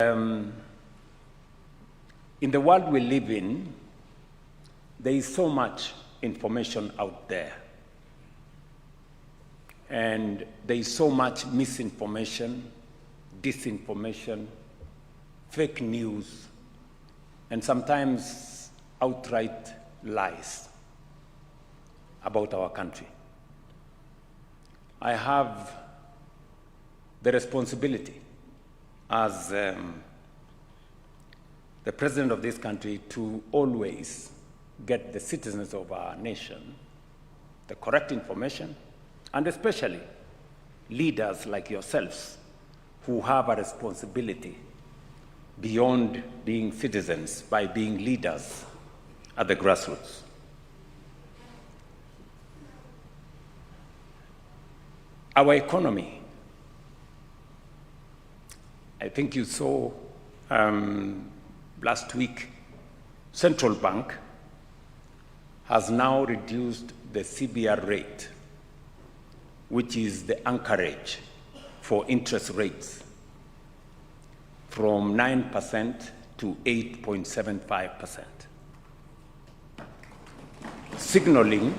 In the world we live in, there is so much information out there. And there is so much misinformation, disinformation, fake news, and sometimes outright lies about our country. I have the responsibility as the president of this country to always get the citizens of our nation the correct information, and especially leaders like yourselves who have a responsibility beyond being citizens by being leaders at the grassroots. Our economy, I think you saw last week, Central Bank has now reduced the CBR rate, which is the anchorage for interest rates, from 9% to 8.75%, signaling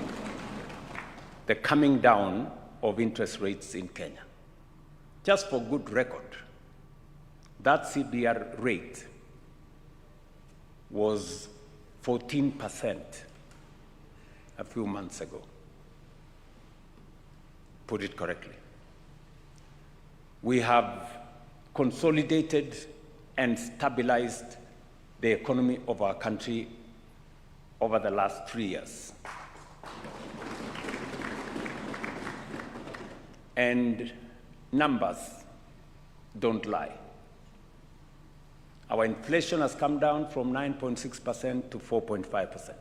the coming down of interest rates in Kenya. Just for good record, that CBR rate was 14% a few months ago. Put it correctly. We have consolidated and stabilized the economy of our country over the last 3 years. And numbers don't lie. Our inflation has come down from 9.6% to 4.5%.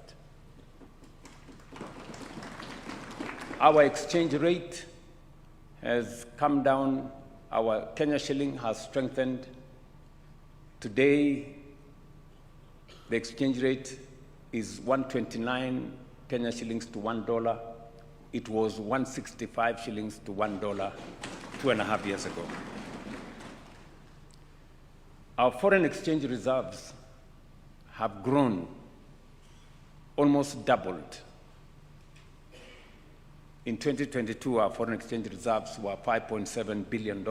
Our exchange rate has come down. Our Kenya shilling has strengthened. Today, the exchange rate is 129 Kenya shillings to $1. It was 165 shillings to $1 2.5 years ago. Our foreign exchange reserves have grown, almost doubled. In 2022, our foreign exchange reserves were $5.7 billion.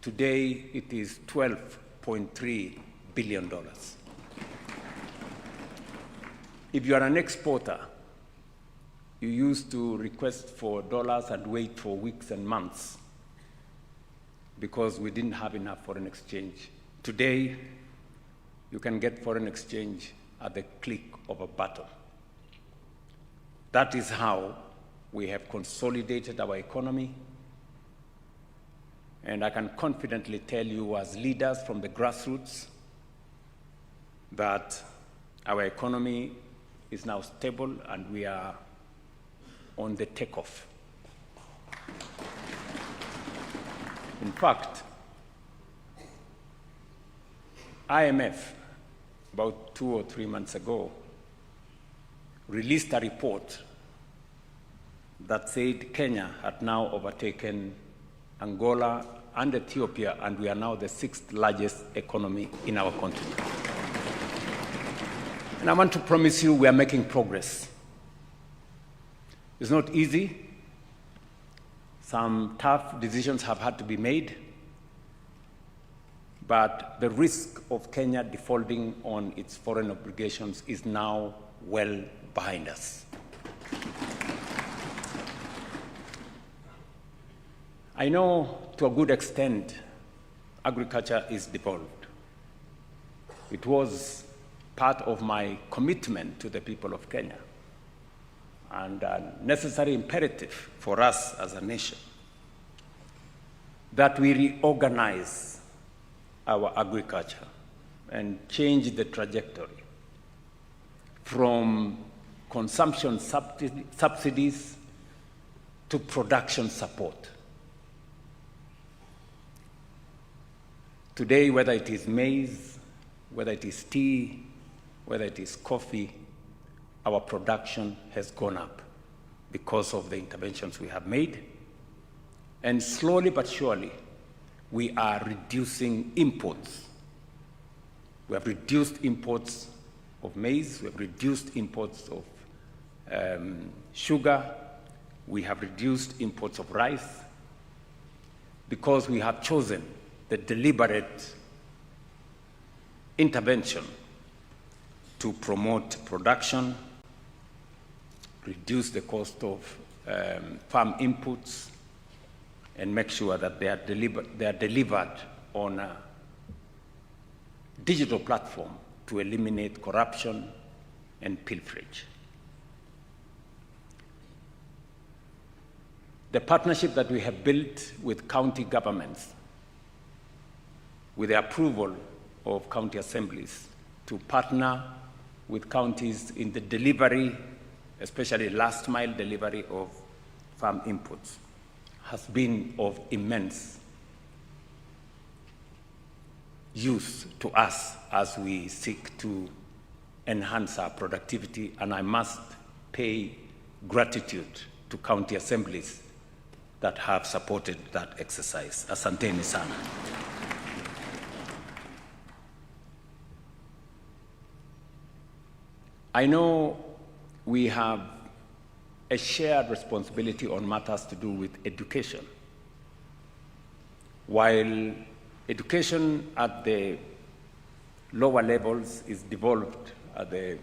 Today, it is $12.3 billion. If you are an exporter, you used to request for dollars and wait for weeks and months because we didn't have enough foreign exchange. Today, you can get foreign exchange at the click of a button. That is how we have consolidated our economy. And I can confidently tell you as leaders from the grassroots that our economy is now stable and we are on the takeoff. In fact, IMF, about 2 or 3 months ago, released a report that said Kenya had now overtaken Angola and Ethiopia, and we are now the 6th largest economy in our continent. And I want to promise you we are making progress. It's not easy. Some tough decisions have had to be made, but the risk of Kenya defaulting on its foreign obligations is now well behind us. I know to a good extent agriculture is devolved. It was part of my commitment to the people of Kenya and a necessary imperative for us as a nation that we reorganize our agriculture and change the trajectory from consumption subsidies to production support. Today, whether it is maize, whether it is tea, whether it is coffee, our production has gone up because of the interventions we have made. And slowly but surely, we are reducing imports. We have reduced imports of maize, we have reduced imports of sugar, we have reduced imports of rice, because we have chosen the deliberate intervention to promote production, reduce the cost of farm inputs, and make sure that they are delivered on a digital platform to eliminate corruption and pilferage. The partnership that we have built with county governments, with the approval of county assemblies, to partner with counties in the delivery, especially last mile delivery of farm inputs, has been of immense use to us as we seek to enhance our productivity, and I must pay gratitude to county assemblies that have supported that exercise. Asanteni sana. I know we have a shared responsibility on matters to do with education. While education at the lower levels is devolved at the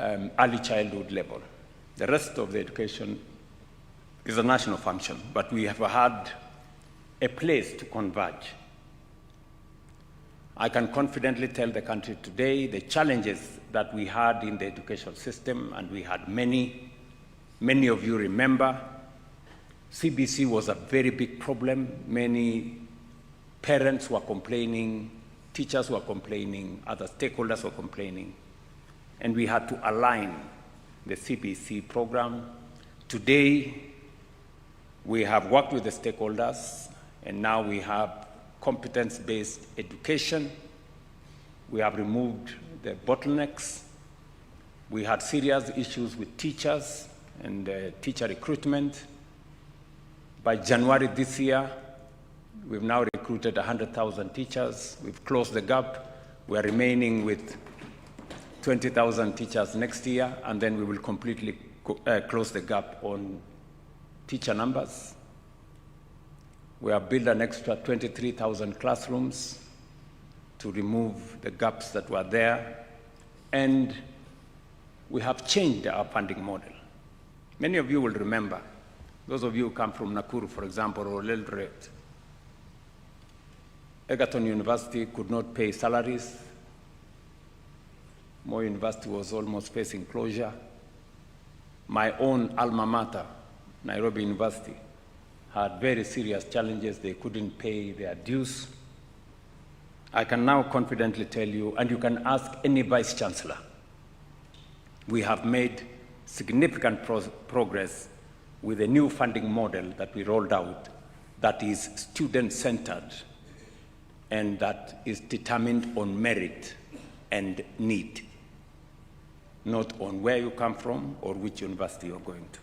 early childhood level, the rest of the education is a national function, but we have had a place to converge. I can confidently tell the country today the challenges that we had in the education system, and we had many of you remember. CBC was a very big problem. Many parents were complaining, teachers were complaining, other stakeholders were complaining, and we had to align the CBC program. Today, we have worked with the stakeholders, and now we have competence-based education. We have removed the bottlenecks. We had serious issues with teachers and teacher recruitment. By January this year, we've now recruited 100,000 teachers. We've closed the gap. We are remaining with 20,000 teachers next year, and then we will completely close the gap on teacher numbers. We have built an extra 23,000 classrooms to remove the gaps that were there, and we have changed our funding model. Many of you will remember, those of you who come from Nakuru, for example, or Eldoret, Egerton University could not pay salaries. Moi University was almost facing closure. My own alma mater, Nairobi University, had very serious challenges. They couldn't pay their dues. I can now confidently tell you, and you can ask any vice chancellor, we have made significant progress with a new funding model that we rolled out that is student-centered and that is determined on merit and need, not on where you come from or which university you're going to.